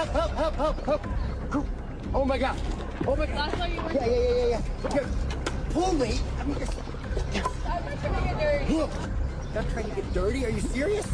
help. Oh my God. Oh my God. That's what you were Yeah. Okay. Pull me. I mean, I'm not trying to get dirty. not trying to get dirty. Are you serious? Is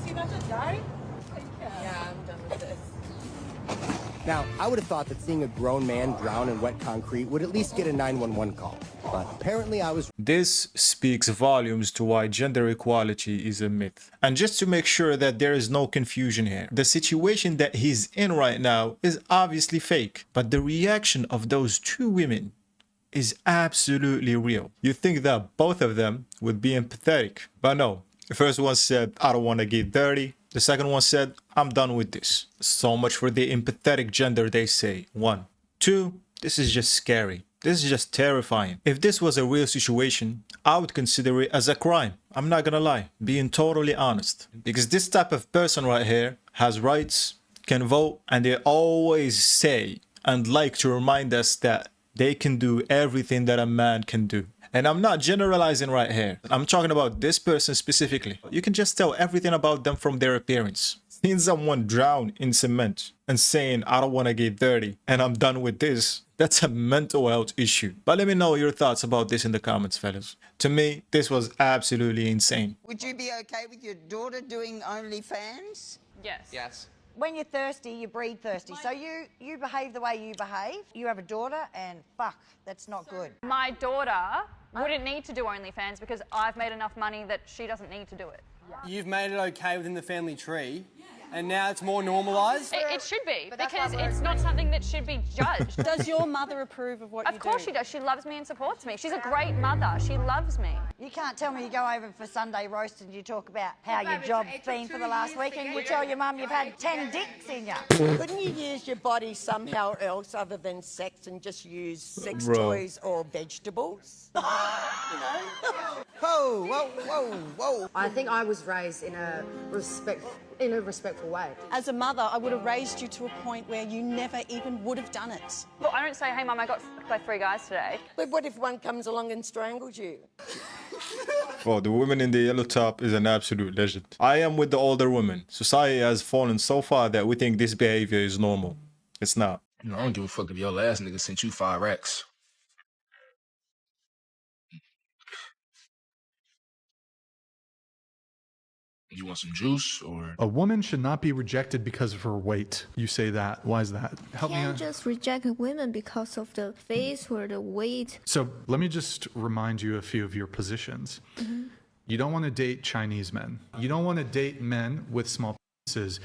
he about to die? Yeah, I'm done with this. Now, I would have thought that seeing a grown man drown in wet concrete would at least get a 911 call. But apparently I was... This speaks volumes to why gender equality is a myth. And just to make sure that there is no confusion here, the situation that he's in right now is obviously fake. But the reaction of those two women is absolutely real. You think that both of them would be empathetic, but no. The first one said, I don't want to get dirty. The second one said, I'm done with this. So much for the empathetic gender, they say. 1. 2, this is just scary. This is just terrifying. If this was a real situation, I would consider it as a crime. I'm not gonna lie, being totally honest. Because this type of person right here has rights, can vote, and they always say and like to remind us that they can do everything that a man can do. And I'm not generalizing right here. I'm talking about this person specifically. You can just tell everything about them from their appearance. Seeing someone drown in cement and saying, I don't want to get dirty and I'm done with this, that's a mental health issue. But let me know your thoughts about this in the comments, fellas. To me, this was absolutely insane. Would you be okay with your daughter doing OnlyFans? Yes. Yes. When you're thirsty, you breed thirsty. So you behave the way you behave. You have a daughter and fuck, that's not good. My daughter wouldn't need to do OnlyFans because I've made enough money that she doesn't need to do it. You've made it okay within the family tree, and now it's more normalised? It should be, because it's not something that should be judged. Does your mother approve of what you do? Of course she does. She loves me and supports me. She's a great mother. She loves me. You can't tell me you go over for Sunday roast and you talk about how your job's been for the last week and you tell your mum you've had 10 dicks in you. Couldn't you use your body somehow else other than sex and just use sex toys or vegetables? Whoa. I think I was raised in a respectful way. As a mother, I would have raised you to a point where you never even would have done it. But I don't say, hey, Mum, I got f***ed by 3 guys today. But what if one comes along and strangles you? Well, the woman in the yellow top is an absolute legend. I am with the older woman. Society has fallen so far that we think this behavior is normal. It's not. You know, I don't give a fuck if your last nigga sent you 5 racks. You want some juice or? A woman should not be rejected because of her weight. You say that. Why is that? Help me out. You can't just reject women because of the face or the weight. So let me just remind you a few of your positions. You don't want to date Chinese men. You don't want to date men with small penises.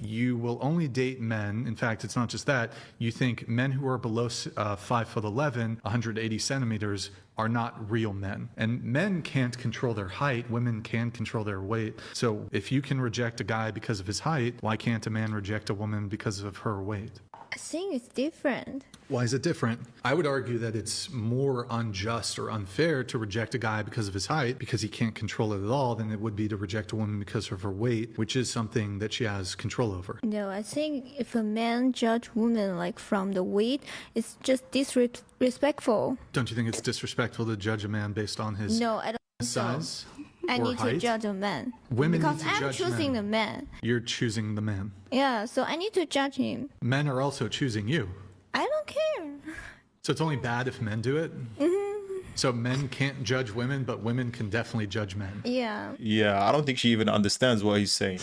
You will only date men. In fact, it's not just that. You think men who are below 5'11", 180 centimeters are not real men. And men can't control their height. Women can control their weight. So if you can reject a guy because of his height, why can't a man reject a woman because of her weight? I think it's different. Why is it different? I would argue that it's more unjust or unfair to reject a guy because of his height, because he can't control it at all, than it would be to reject a woman because of her weight, which is something that she has control over. No, I think if a man judge women like from the weight, it's just disrespectful. Don't you think it's disrespectful to judge a man based on his No, I don't size? So. I need to judge a man. Women because need to I'm judge choosing men. the man. You're choosing the man. Yeah, so I need to judge him. Men are also choosing you. I don't care. So it's only bad if men do it? So men can't judge women, but women can definitely judge men. Yeah. Yeah, I don't think she even understands what he's saying.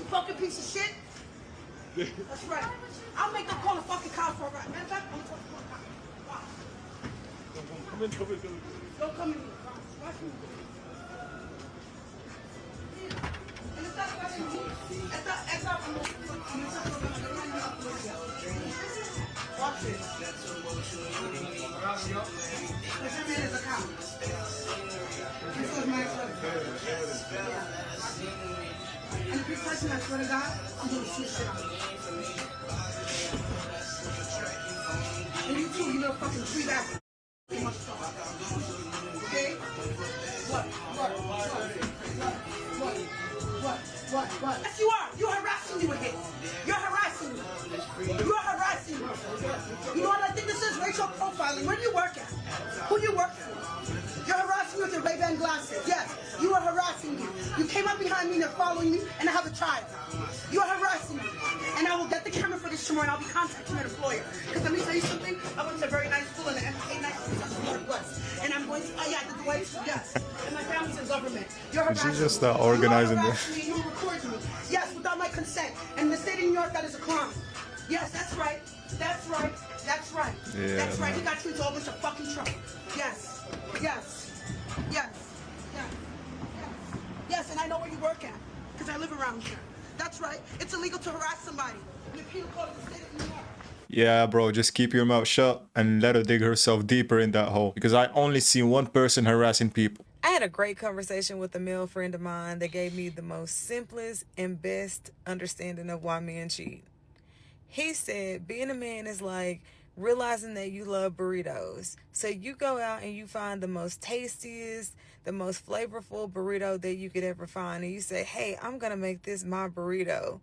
Fucking piece of shit. That's right. I'll make them call a fucking cop for a right. Matter of fact, I'm gonna call a cop. Come in. Don't come in. Watch me. Watch this. This man is a cop. This was my and if you're touching, I swear to God, I'm gonna shoot shit on you. And you too, you little fucking tree bastard. and glasses. Yes, you are harassing me. You came up behind me and you're following me, and I have a child. You are harassing me. And I will get the camera footage tomorrow, and I'll be contacting your employer. Because let me tell you something, I went to a very nice school in the MK Northwest. And I'm going to, yeah, the Dwight, yes. And my family's in government. You're harassing She's just me. organizing You are this. harassing me, you're recording me. Yes, without my consent. And in the state of New York, that is a crime. Yes, that's right. That's right. That's right. Yeah, that's right. man. He got you into a bunch of fucking trouble. Yes. Yes. Yes. Yes. Yes, and I know where you work at. Because I live around here. That's right. It's illegal to harass somebody. In the penal code of the state of New York. Yeah, bro, just keep your mouth shut and let her dig herself deeper in that hole. Because I only see one person harassing people. I had a great conversation with a male friend of mine that gave me the most simplest and best understanding of why men cheat. He said being a man is like realizing that you love burritos. So you go out and you find the most tastiest, the most flavorful burrito that you could ever find. And you say, hey, I'm going to make this my burrito.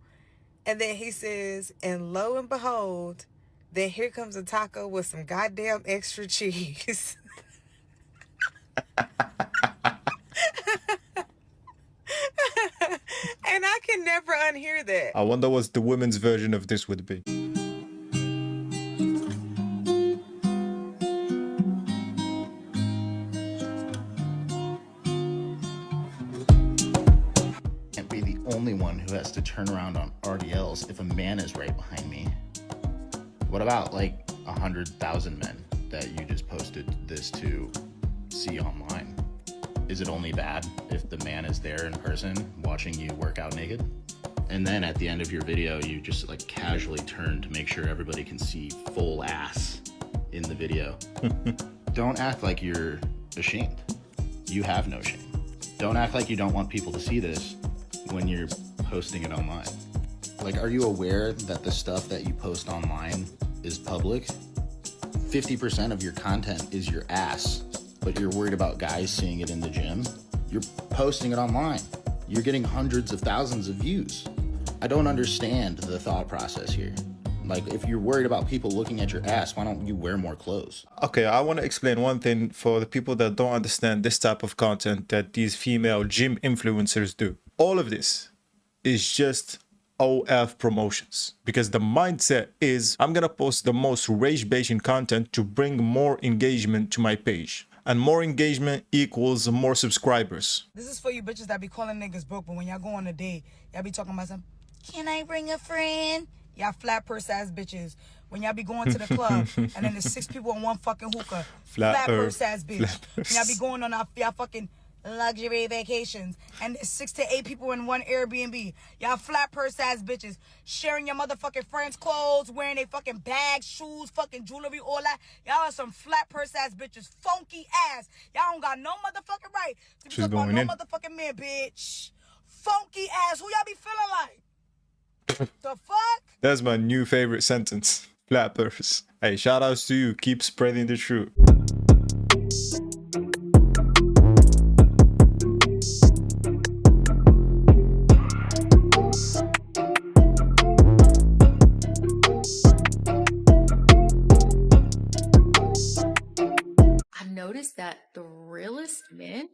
And then he says, and lo and behold, then here comes a taco with some goddamn extra cheese. And I can never unhear that. I wonder what the women's version of this would be. Can't be the only one who has to turn around on RDLs if a man is right behind me. What about like 100,000 men that you just posted this to see online? Is it only bad if the man is there in person watching you work out naked? And then at the end of your video, you just like casually turn to make sure everybody can see full ass in the video. Don't act like you're ashamed. You have no shame. Don't act like you don't want people to see this when you're posting it online. Like, are you aware that the stuff that you post online is public? 50% of your content is your ass, but you're worried about guys seeing it in the gym. You're posting it online. You're getting hundreds of thousands of views. I don't understand the thought process here. Like, if you're worried about people looking at your ass, why don't you wear more clothes? Okay, I want to explain one thing for the people that don't understand this type of content that these female gym influencers do. All of this is just OF promotions, because the mindset is I'm gonna post the most rage-baiting content to bring more engagement to my page, and more engagement equals more subscribers. This is for you bitches that be calling niggas broke, but when y'all go on a date, y'all be talking about some, can I bring a friend? Y'all flat purse ass bitches. When y'all be going to the club and then there's 6 people on one fucking hookah, flat purse ass bitch. When y'all be going on y'all fucking luxury vacations and there's 6 to 8 people in one Airbnb. Y'all flat purse ass bitches sharing your motherfucking friends' clothes, wearing their fucking bags, shoes, fucking jewelry, all that. Y'all are some flat purse ass bitches, funky ass. Y'all don't got no motherfucking right to be talking about no motherfucking man, bitch. Funky ass. Who y'all be feeling like? The fuck? That's my new favorite sentence. Flat purse. Hey, shout outs to you. Keep spreading the truth. I've noticed that the realest men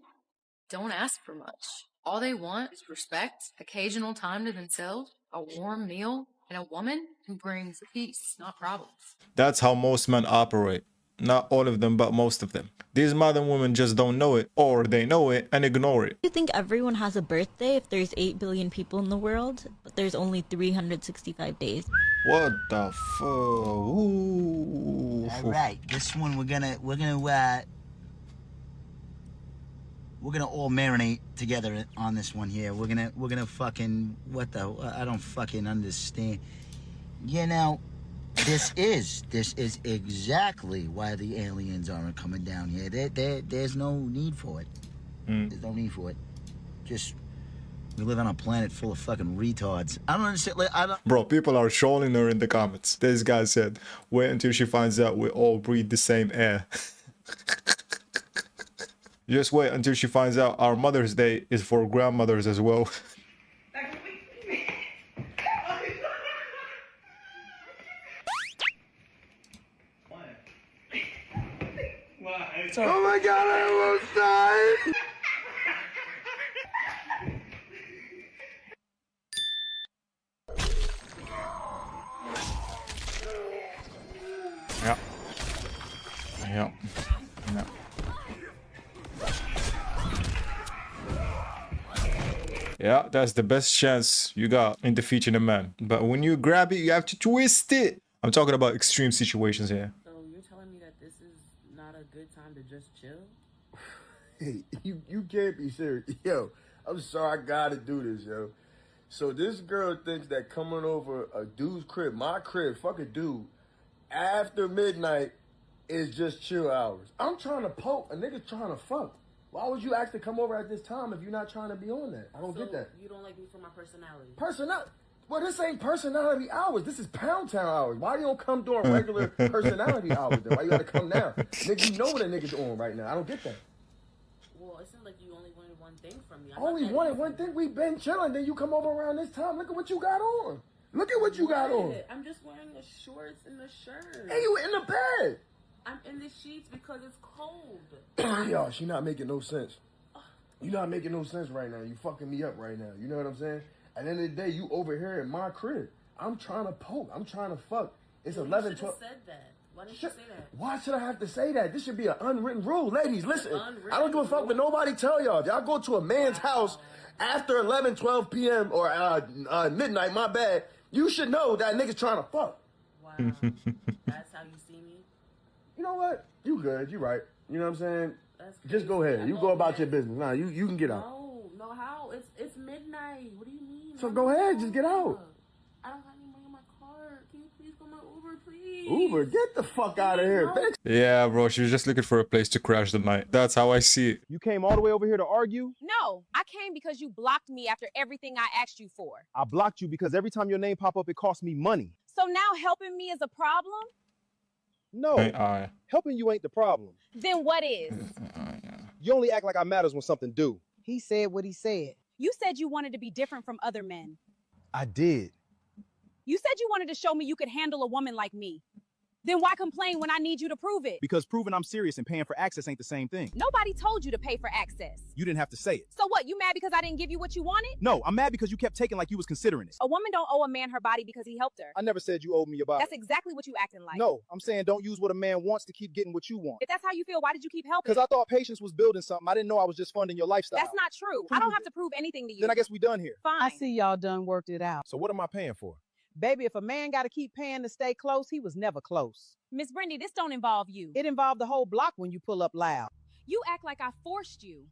don't ask for much. All they want is respect, occasional time to themselves, a warm meal, and a woman who brings peace, not problems. That's how most men operate. Not all of them, but most of them. These modern women just don't know it, or they know it and ignore it. You think everyone has a birthday if there's 8 billion people in the world, but there's only 365 days? What the fuck? Ooh. All right, this one we're gonna all marinate together on this one here. We're gonna fucking I don't fucking understand. You know, this is exactly why the aliens aren't coming down here. There's no need for it. There's no need for it. Just we live on a planet full of fucking retards. I don't understand. Like, Bro, people are trolling her in the comments. This guy said, "Wait until she finds out we all breathe the same air." Just wait until she finds out our Mother's Day is for grandmothers as well. Oh my god, I almost died! No. Yeah, that's the best chance you got in defeating a man. But when you grab it, you have to twist it. I'm talking about extreme situations here. So you're telling me that this is not a good time to just chill? Hey, you can't be serious. Yo, I'm sorry, I gotta do this, yo. So this girl thinks that coming over a dude's crib, my crib, fuck a dude, after midnight is just chill hours. I'm trying to poke, a nigga trying to fuck. Why would you ask to come over at this time if you're not trying to be on that? I don't get that. You don't like me for my personality? Personality? Well, this ain't personality hours. This is Pound Town hours. Why you don't come during regular personality hours then? Why you gotta come now? Nigga, you know what a nigga's on right now. I don't get that. Well, it seemed like you only wanted one thing from me. Only wanted one thing? We been chilling. Then you come over around this time. Look at what you got on. Look at what you got on. I'm just wearing the shorts and the shirt. And you in the bed. I'm in the sheets because it's cold. Yo, she not making no sense. You not making no sense right now. You fucking me up right now. You know what I'm saying? At the end of the day, you over here in my crib. I'm trying to poke. I'm trying to fuck. It's 11, 12. You said that. Why didn't you say that? Why should I have to say that? This should be an unwritten rule. Ladies, listen. I don't give a fuck what nobody tell y'all. If y'all go to a man's house after 11, 12 p.m. or midnight, my bad, you should know that nigga's trying to fuck. Wow. That's how you see me? You know what? You good. You right. You know what I'm saying? That's just go ahead. You go about your business. Nah, you can get out. No, how? It's midnight. What do you mean? So go ahead. Just get out. I don't have any money in my car. Can you please call my Uber, please? Uber, get the fuck out of here, bitch. Yeah, bro, she was just looking for a place to crash the night. That's how I see it. You came all the way over here to argue? No, I came because you blocked me after everything I asked you for. I blocked you because every time your name pop up, it costs me money. So now helping me is a problem? No, helping you ain't the problem. Then what is? You only act like I matters when something do. He said what he said. You said you wanted to be different from other men. I did. You said you wanted to show me you could handle a woman like me. Then why complain when I need you to prove it? Because proving I'm serious and paying for access ain't the same thing. Nobody told you to pay for access. You didn't have to say it. So what, you mad because I didn't give you what you wanted? No, I'm mad because you kept taking like you was considering it. A woman don't owe a man her body because he helped her. I never said you owed me your body. That's exactly what you acting like. No, I'm saying don't use what a man wants to keep getting what you want. If that's how you feel, why did you keep helping? Because I thought patience was building something. I didn't know I was just funding your lifestyle. That's not true. I don't have to prove anything to you. Then I guess we done here. Fine. I see y'all done worked it out. So what am I paying for? Baby, if a man got to keep paying to stay close, he was never close. Miss Brendy, this don't involve you. It involved the whole block when you pull up loud. You act like I forced you.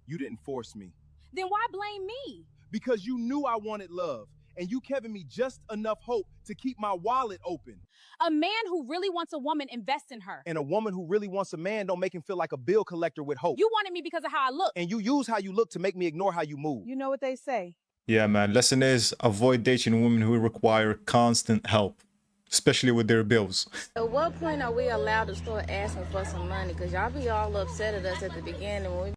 You didn't force me. Then why blame me? Because you knew I wanted love, and you giving me just enough hope to keep my wallet open. A man who really wants a woman invests in her. And a woman who really wants a man don't make him feel like a bill collector with hope. You wanted me because of how I look. And you use how you look to make me ignore how you move. You know what they say. Yeah, man. Lesson is avoid dating women who require constant help, especially with their bills. At what point are we allowed to start asking for some money? Because y'all be all upset at us at the beginning when we...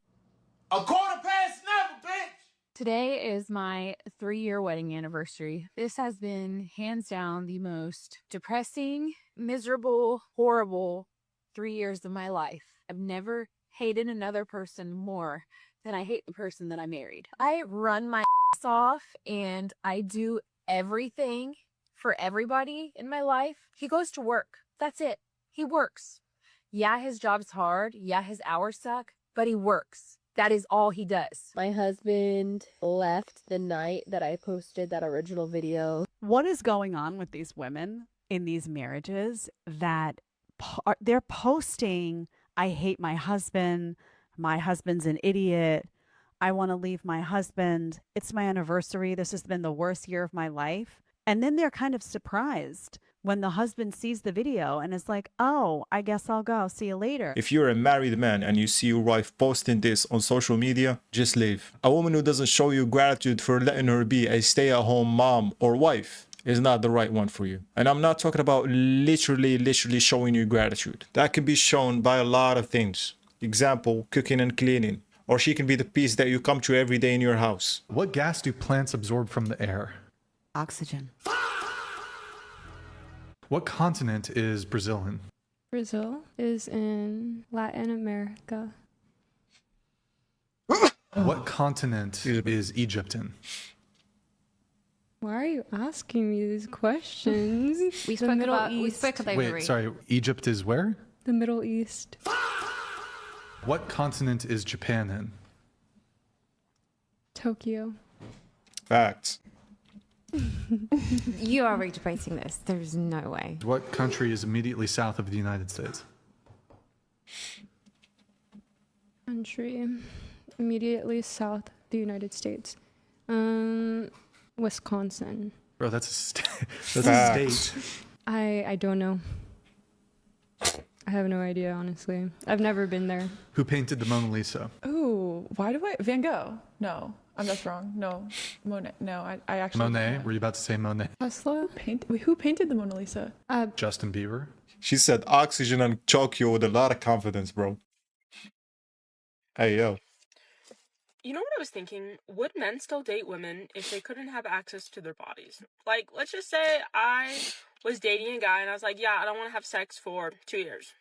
A quarter past never, bitch! Today is my 3-year wedding anniversary. This has been hands down the most depressing, miserable, horrible 3 years of my life. I've never hated another person more than I hate the person that I married. I run my ass off and I do everything for everybody in my life. He goes to work. That's it. He works. Yeah, his job's hard. Yeah, his hours suck, but he works. That is all he does. My husband left the night that I posted that original video. What is going on with these women in these marriages that they're posting, I hate my husband's an idiot, I want to leave my husband, it's my anniversary, this has been the worst year of my life. And then they're kind of surprised when the husband sees the video and is like, oh, I guess I'll go. See you later. If you're a married man and you see your wife posting this on social media, just leave. A woman who doesn't show you gratitude for letting her be a stay-at-home mom or wife is not the right one for you. And I'm not talking about literally showing you gratitude. That can be shown by a lot of things. Example, cooking and cleaning. Or she can be the piece that you come to every day in your house. What gas do plants absorb from the air? Oxygen. What continent is Brazil in? Brazil is in Latin America. What continent is Egypt in? Why are you asking me these questions? We spoke about Wait, sorry, Egypt is where? The Middle East. What continent is Japan in? Tokyo. Facts. You are debating this. There's no way. What country is immediately south of the United States? Country immediately south of the United States. Wisconsin. Bro, that's a state. That's a state. I don't know. I have no idea, honestly. I've never been there. Who painted the Mona Lisa? Ooh, why do I? Van Gogh? No, that's wrong. No, Monet. No, I actually. Monet? Were you about to say Monet? Tesla? Who painted the Mona Lisa? Justin Bieber? She said oxygen and Tokyo with a lot of confidence, bro. Hey, yo. You know what I was thinking? Would men still date women if they couldn't have access to their bodies? Like, let's just say I was dating a guy and I was like, yeah, I don't want to have sex for 2 years.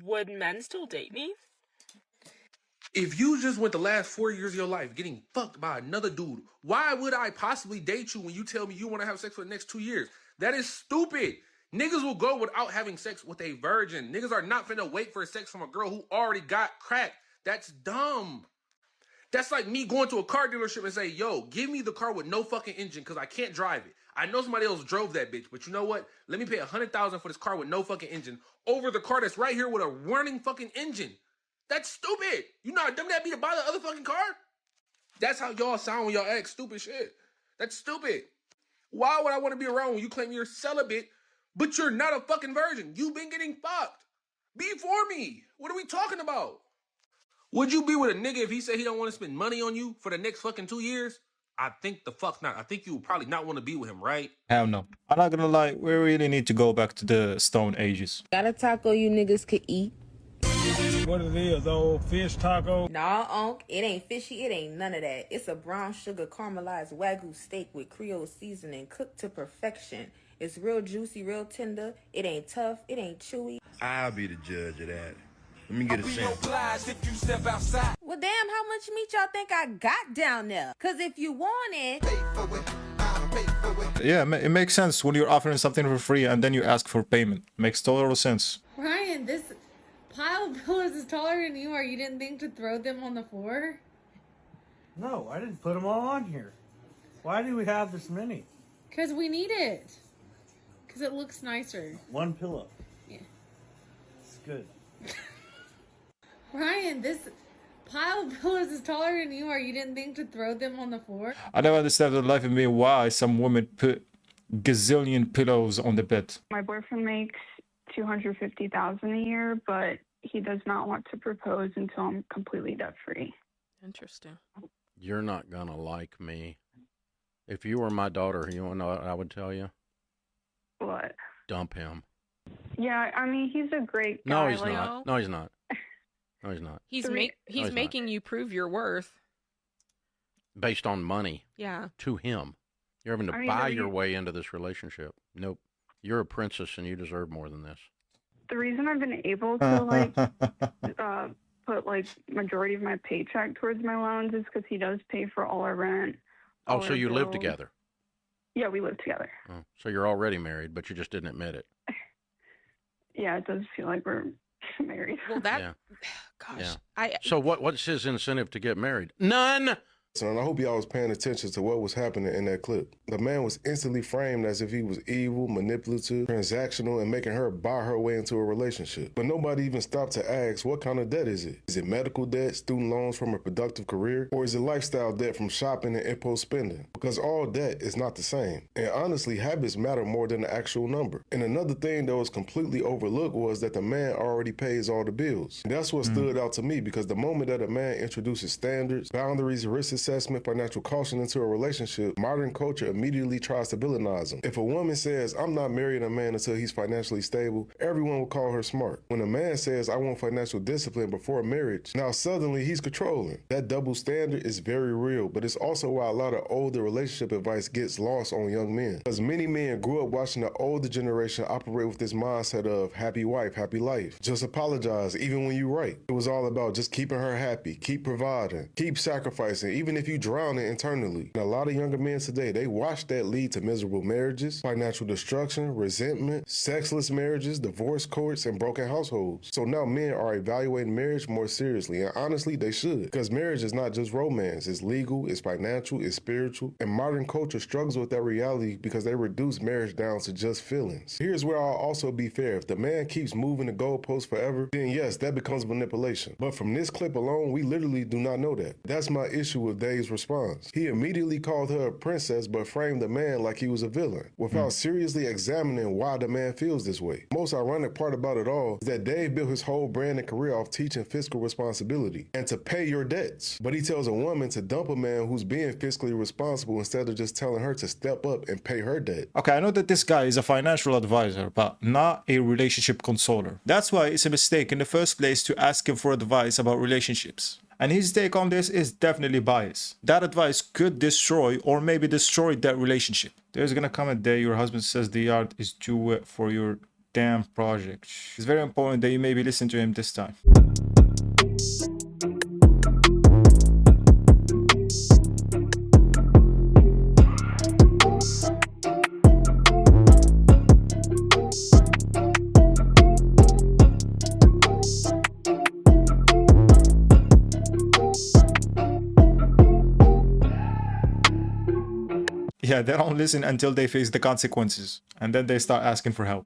Would men still date me? If you just went the last 4 years of your life getting fucked by another dude, why would I possibly date you when you tell me you want to have sex for the next 2 years? That is stupid. Niggas will go without having sex with a virgin. Niggas are not finna wait for sex from a girl who already got cracked. That's dumb. That's like me going to a car dealership and say, yo, give me the car with no fucking engine because I can't drive it. I know somebody else drove that bitch, but you know what? Let me pay $100,000 for this car with no fucking engine over the car that's right here with a running fucking engine. That's stupid. You know how dumb that'd be to buy the other fucking car? That's how y'all sound when y'all act stupid shit. That's stupid. Why would I want to be around when you claim you're celibate, but you're not a fucking virgin? You've been getting fucked. Before me. What are we talking about? Would you be with a nigga if he said he don't want to spend money on you for the next fucking 2 years? I think the fuck not. I think you would probably not want to be with him, right? Hell no. I'm not gonna lie, we really need to go back to the Stone Ages. Got a taco you niggas could eat? What it is, old fish taco? Nah, Unc, it ain't fishy, it ain't none of that. It's a brown sugar caramelized Wagyu steak with Creole seasoning cooked to perfection. It's real juicy, real tender. It ain't tough, it ain't chewy. I'll be the judge of that. Let me get a sample. Well, damn, how much meat y'all think I got down there? Cause if you want it, Yeah, it makes sense when you're offering something for free and then you ask for payment. Makes total sense. Ryan, this pile of pillows is taller than you are. You didn't think to throw them on the floor? No, I didn't put them all on here. Why do we have this many? Because we need it. Because it looks nicer. One pillow. Yeah. It's good. Ryan, this pile of pillows is taller than you are. You didn't think to throw them on the floor? I never understand the life of me why some women put gazillion pillows on the bed. My boyfriend makes $250,000 a year, but he does not want to propose until I'm completely debt free. Interesting. You're not gonna like me. If you were my daughter, you know what I would tell you? What? Dump him. Yeah, I mean, he's a great guy. No, he's not. No, he's not. No, he's not. He's making you prove your worth. Based on money. Yeah. To him. You're having to buy your way into this relationship. Nope. You're a princess and you deserve more than this. The reason I've been able to put majority of my paycheck towards my loans is because he does pay for all our rent. Oh, so you live together? Yeah, we live together. Oh, so you're already married, but you just didn't admit it. Yeah, it does feel like we're married. Well, that, Yeah. gosh, Yeah. So what's his incentive to get married? None. And I hope y'all was paying attention to what was happening in that clip. The man was instantly framed as if he was evil, manipulative, transactional, and making her buy her way into a relationship. But nobody even stopped to ask, what kind of debt is it? Is it medical debt, student loans from a productive career, or is it lifestyle debt from shopping and impulse spending? Because all debt is not the same. And honestly, habits matter more than the actual number. And another thing that was completely overlooked was that the man already pays all the bills. And that's what stood out to me, because the moment that a man introduces standards, boundaries, risk assessment, financial caution into a relationship, modern culture immediately tries to villainize him. If a woman says, I'm not marrying a man until he's financially stable, everyone will call her smart. When a man says, I want financial discipline before marriage, now suddenly he's controlling. That double standard is very real, but it's also why a lot of older relationship advice gets lost on young men. Because many men grew up watching the older generation operate with this mindset of happy wife, happy life. Just apologize, even when you're right. It was all about just keeping her happy, keep providing, keep sacrificing, even even if you drown it internally. And a lot of younger men today, they watch that lead to miserable marriages, financial destruction, resentment, sexless marriages, divorce courts, and broken households. So now men are evaluating marriage more seriously, and honestly, they should. Because marriage is not just romance, it's legal, it's financial, it's spiritual, and modern culture struggles with that reality because they reduce marriage down to just feelings. Here's where I'll also be fair. If the man keeps moving the goalposts forever, then yes, that becomes manipulation. But from this clip alone, we literally do not know that. That's my issue with Dave's response. He immediately called her a princess but framed the man like he was a villain, without seriously examining why the man feels this way. Most ironic part about it all is that Dave built his whole brand and career off teaching fiscal responsibility and to pay your debts. But he tells a woman to dump a man who's being fiscally responsible instead of just telling her to step up and pay her debt. Okay, I know that this guy is a financial advisor, but not a relationship consoler. That's why it's a mistake in the first place to ask him for advice about relationships. And his take on this is definitely biased. That advice could destroy or maybe destroy that relationship. There's gonna come a day your husband says the yard is too wet for your damn project. It's very important that you maybe listen to him this time. Yeah, they don't listen until they face the consequences, and then they start asking for help.